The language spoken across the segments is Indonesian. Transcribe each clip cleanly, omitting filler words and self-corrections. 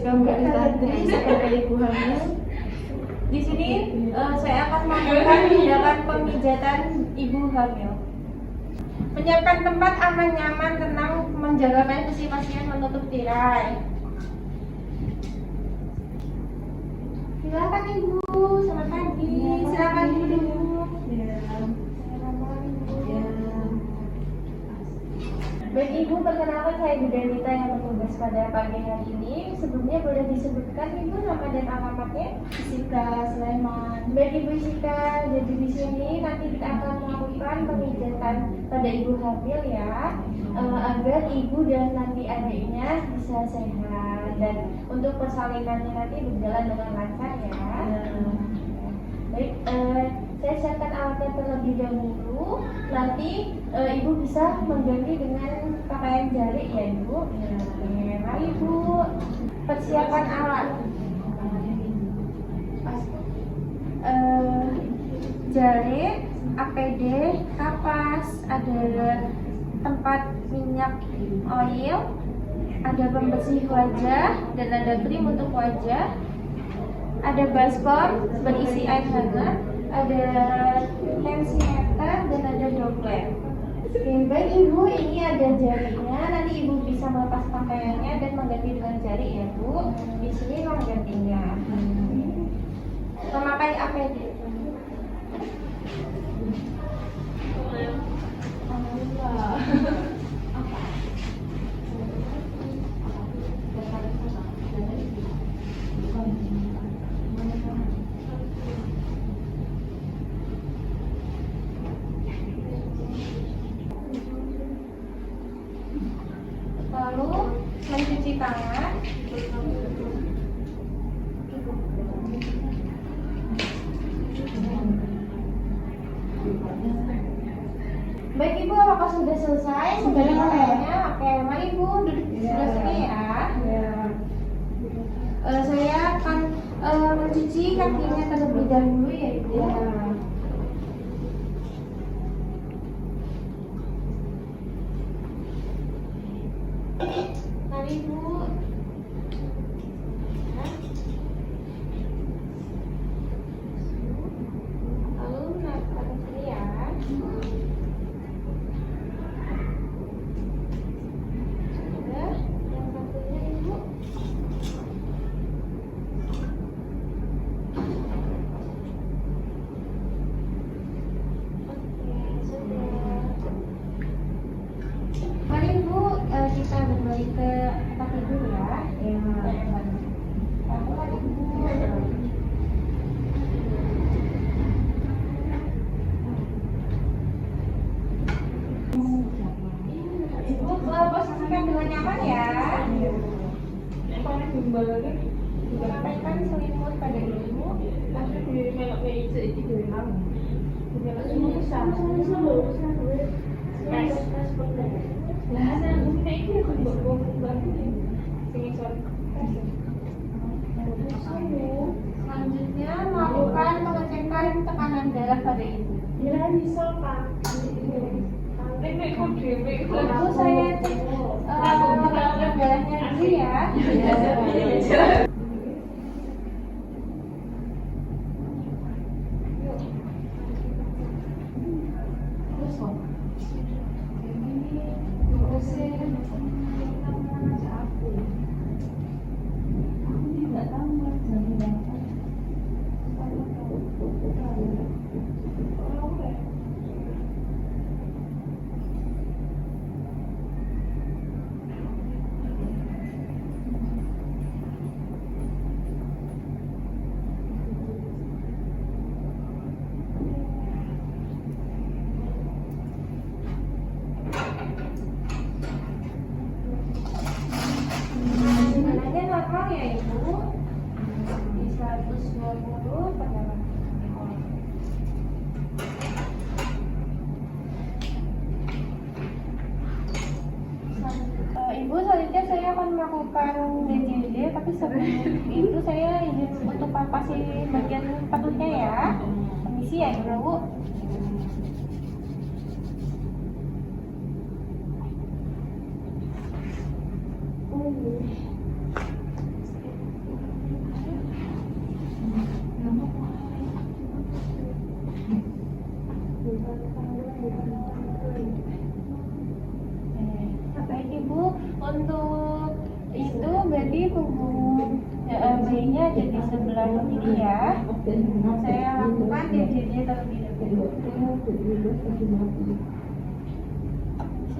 jika Mbak ditanya sebagai ibu hamil. Di sini saya akan melakukan tindakan pemijatan ibu hamil. Menyiapkan tempat aman, nyaman, tenang, menjaga privasi pasien, menutup tirai. Silakan Ibu, selamat pagi. Silakan duduk. Baik Ibu, perkenalkan saya Bu Danita yang bertugas pada pagi hari ini. Sebelumnya boleh disebutkan Ibu nama dan alamatnya? Sika Sulaiman. Baik Ibu Sika, jadi di sini nanti kita akan melakukan pemijatan pada ibu hamil ya, agar ibu dan nanti adiknya bisa sehat dan untuk persalinannya nanti berjalan dengan lancar ya. Baik, saya siapkan alatnya terlebih dahulu. Nanti ibu bisa mengganti dengan pakaian jari ya Ibu. Mari Ibu, persiapan alat. Jari, APD, kapas, ada tempat minyak oil, ada pembersih wajah dan ada krim untuk wajah, ada baskom berisi air hangat, ada tensiometer dan ada droplet. Oke, baik Ibu, ini ada jarinya. Nanti Ibu bisa melepas pakaiannya dan mengganti dengan jari ya Bu. Di sini ruang gantinya. Memakai APD. Lalu mencuci tangan. Baik Ibu, apakah sudah selesai? Sudah pakaiannya? Oke, mari Ibu duduk di sebelah sini ya. Saya akan mencuci kakinya terlebih dahulu ya Ibu. Mari Ibu. Lalu naik ke atas sini ya. Yang satunya Ibu. Oke, sudah. Mari Ibu, kita berbalik ke tempat tidur ya. Lakukan Ibu. Ibu posisikan dengan nyaman ya. Sampaikan selimut pada ibu. Selanjutnya melakukan pengecekan tekanan darah pada ibu. Ibu saya cek tekanan darahnya dulu ya. Tekanannya normal ya Ibu, di 120 pada Ibu, selanjutnya saya akan melakukan DJD, tapi sebelum itu saya izin untuk palpasi bagian perutnya ya. Permisi ya Ibu. Baik Ibu, untuk itu berarti punggung bayinya ada di sebelah kiri ya. Saya lakukan DJJ terlebih dahulu.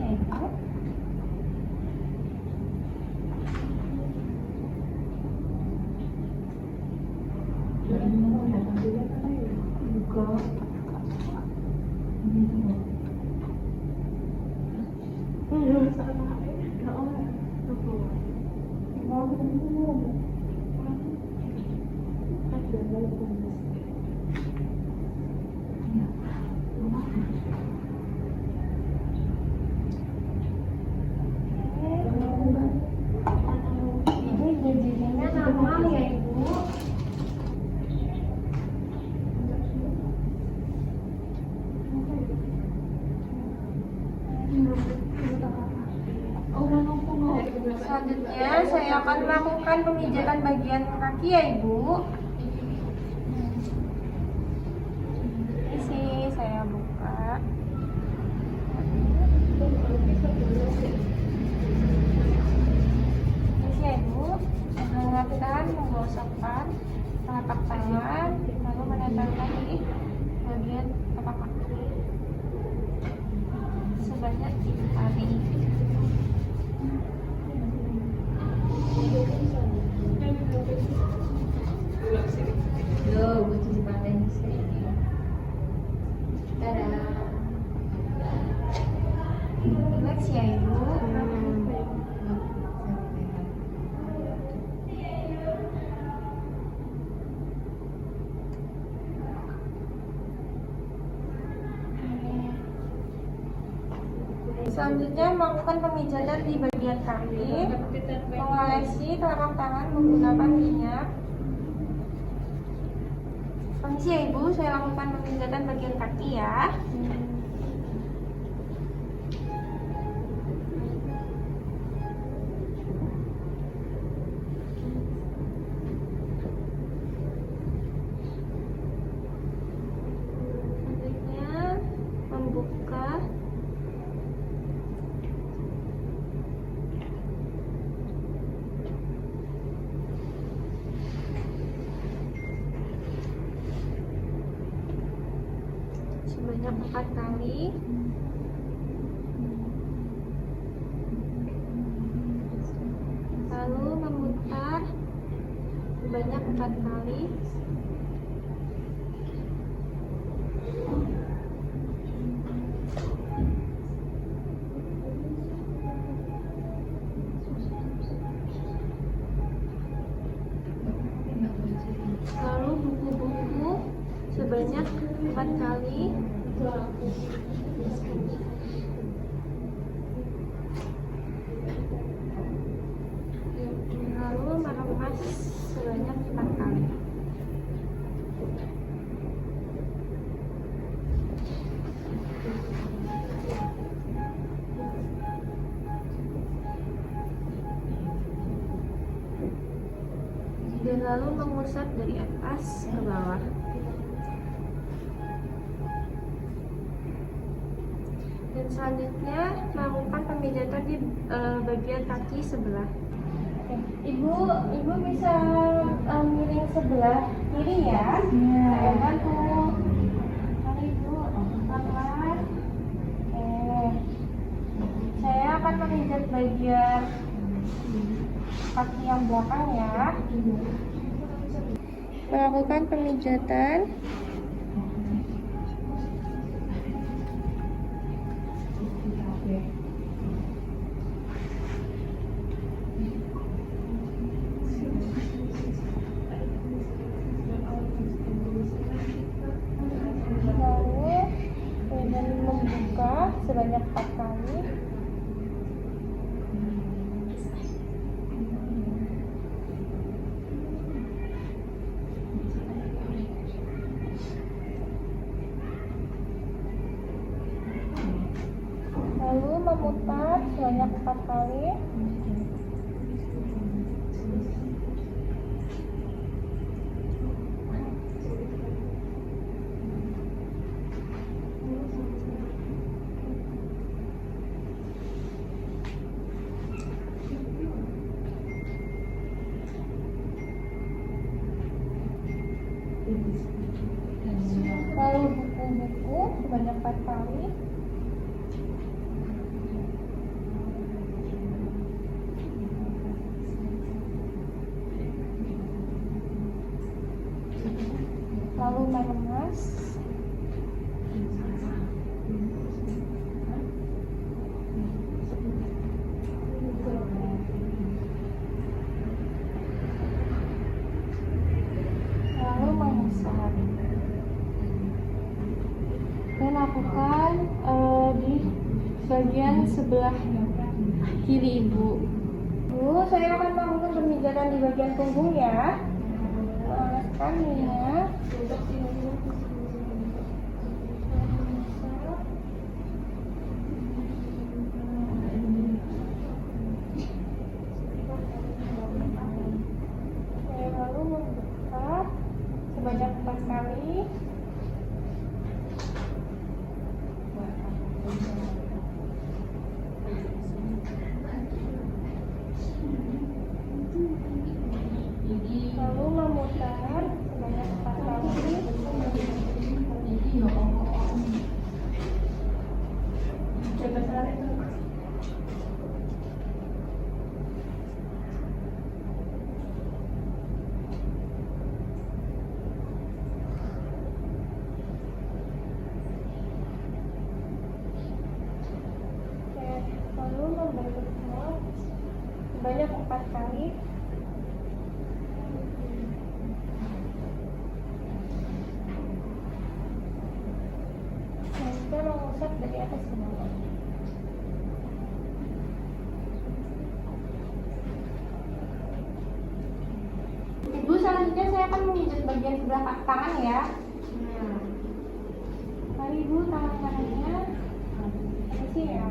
Ibu. Ini DJJ-nya normal ya Ibu. Selanjutnya saya akan melakukan pemijatan bagian kaki ya Ibu. Ini sih saya buka. Ini sih ya Ibu, menghangatkan, menggosokkan telapak tangan, lalu menempelkan di bagian telapak kaki sebanyak 3 kali. Loh, gue cuci pantai di sini. Dadah. Relax ya Ibu. Selanjutnya melakukan pemijatan di bagian kaki, mengolesi telapak tangan menggunakan minyak. Permisi ya Ibu, saya lakukan pemijatan bagian kaki ya. Selanjutnya membuka. Sebanyak 4 kali. Lalu memutar sebanyak 4 kali. Lalu buku-buku sebanyak 4 kali. Lalu meremas sebanyak 4 kali. Dan lalu mengusap dari atas ke bawah. Dan selanjutnya melakukan pemijatan di bagian kaki sebelah. Ibu bisa miring sebelah kiri ya. Saya bantu. Mari Ibu, pelan-pelan. Saya akan memijat bagian kaki yang belakang ya. Melakukan pemijatan. Sebanyak 4 kali. Lalu memutar sebanyak 4 kali. Lalu buku-buku sebanyak 4 kali. Lalu meremas. Lalu mengusap. Dan lakukan di bagian sebelah kiri ibu. Bu, saya akan melakukan pemijatan di bagian punggung ya. Oleskan minyak. Lalu membuka sebanyak 4 kali. Lalu memutar sebanyak 4 kali. Lalu membentuknya sebanyak 4 kali. Dan kita mengusap dari atas ke bawah. Ibu, selanjutnya saya akan memijat bagian sebelah tangan ya. Mari ibu, tangan kanannya isi ya.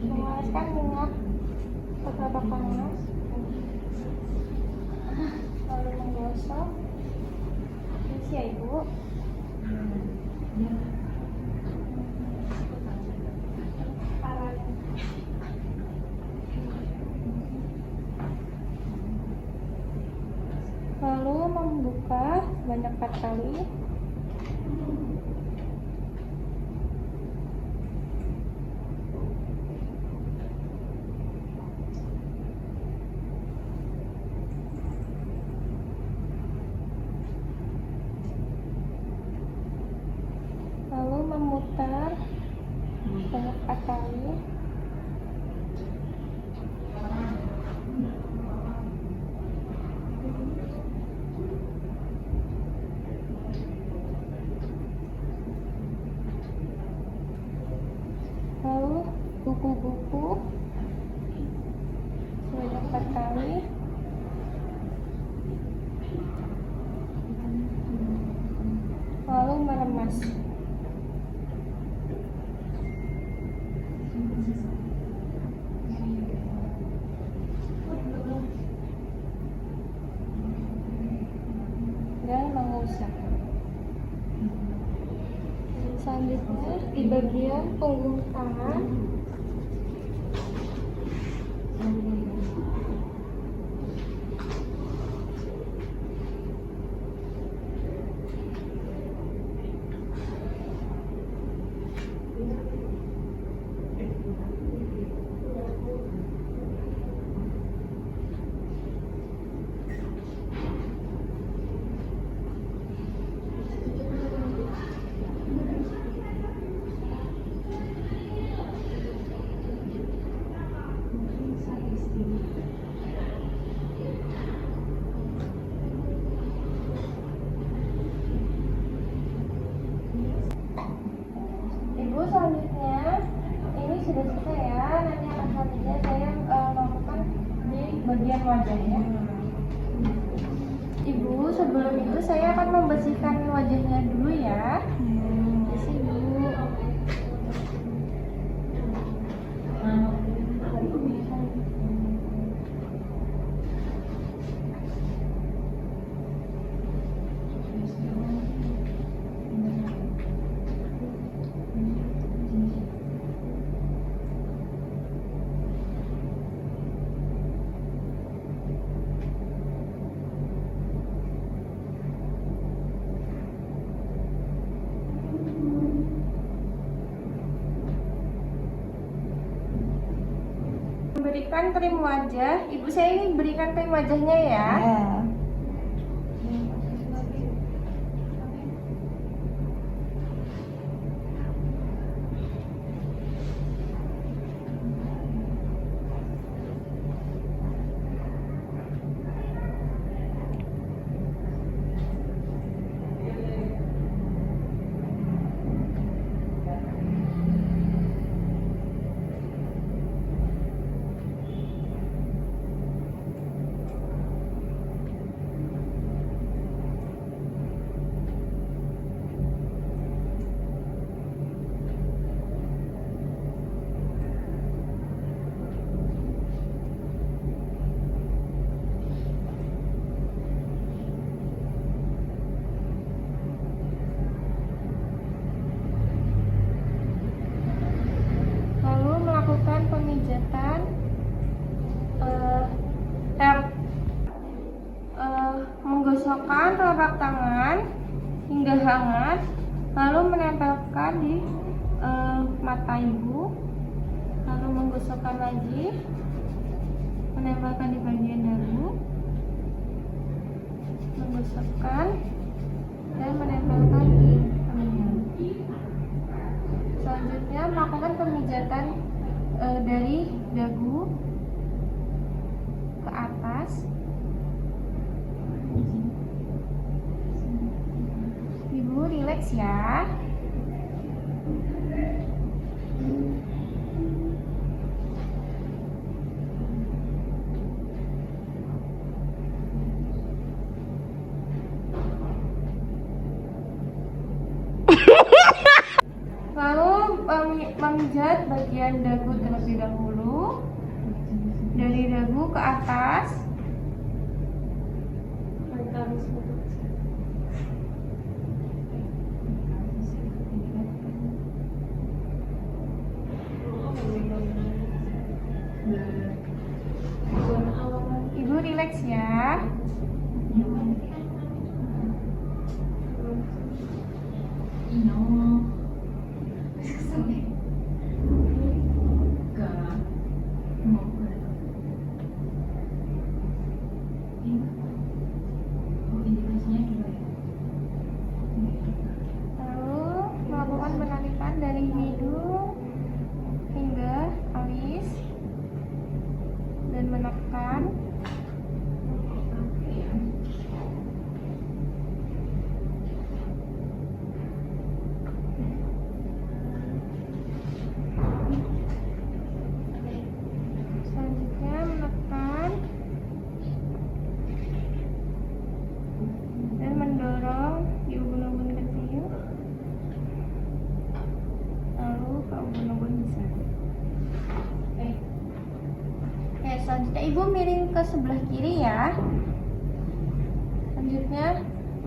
Mengoleskan minyak ke telapak panas. Lalu menggosok. Isi ya ibu. Lalu membuka sebanyak 4 kali. Lalu memutar sebanyak 4 kali. Lalu buku-buku sebanyak 4 kali. Lalu meremas. Dan mengusap. Selanjutnya di bagian punggung tangan. Ibu, selanjutnya ini sudah selesai ya. Nanti akan selanjutnya saya melakukan di bagian wajah ya. Ibu, sebelum itu saya akan membersihkan wajahnya dulu ya. Bersih dulu. berikan krim wajah. Ibu saya ini berikan krim wajahnya ya. Ya. Lalu melakukan pemijatan menggosokkan telapak tangan hingga hangat, lalu menempelkan di mata ibu, lalu menggosokkan lagi, menempelkan di bagian dagu, menggosokkan dan menempelkan di telinga. Selanjutnya melakukan pemijatan dari dagu ke atas. Ibu rileks ya. Lalu memijat bagian dagu terlebih dahulu, dari dagu ke atas. Ibu rileks ya. Lalu melakukan penarikan dari hidung hingga alis dan menekan. Selanjutnya menekan dan mendorong di ubun-ubun kecil, lalu ke ubun-ubun besar. Oke, selanjutnya ibu miring ke sebelah kiri ya. Selanjutnya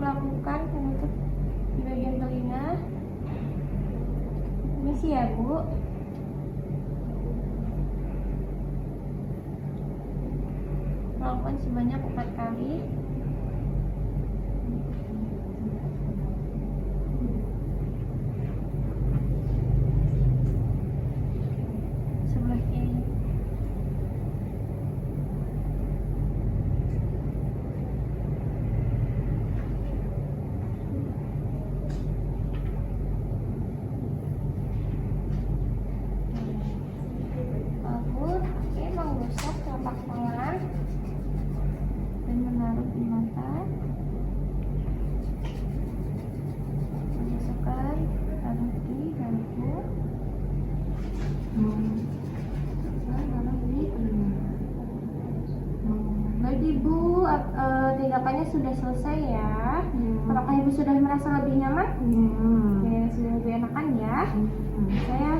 melakukan penutup di bagian telinga. Permisi ya bu. Melakukan sebanyak 4 kali. Sebelah kiri. Lalu menggosok telapak tangan dan menaruh di mata. Menggosokkan taruh di dagu. Taruh di telinga. Baik ibu, tindakannya sudah selesai ya. Apakah ibu sudah merasa lebih nyaman? Oke, sudah lebih enakan ya. Saya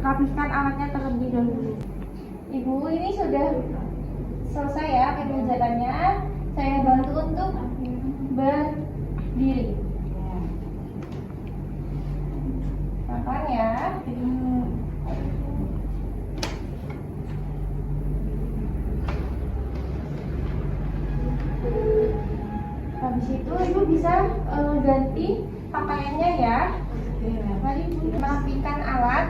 rapihkan alatnya terlebih dahulu. Ibu, ini sudah selesai ya pemijatannya. Saya bantu untuk berdiri. Pelan ya. Habis itu ibu bisa ganti pakaiannya ya. Mari merapikan alat.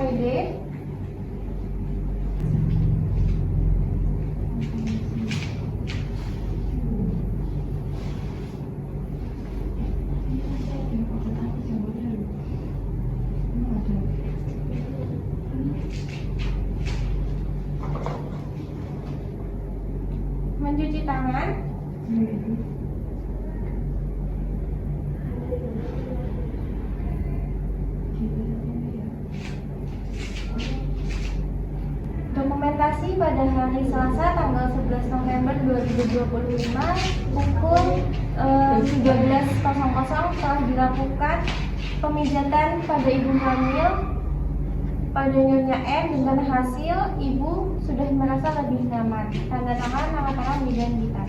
APD. Mencuci tangan. Dokumentasi pada hari Selasa tanggal 11 November 2025 pukul 13.00 telah dilakukan pemijatan pada ibu hamil pada Nyonya N dengan hasil ibu sudah merasa lebih nyaman. Tanda tangan, nama tangan, bidan gitar.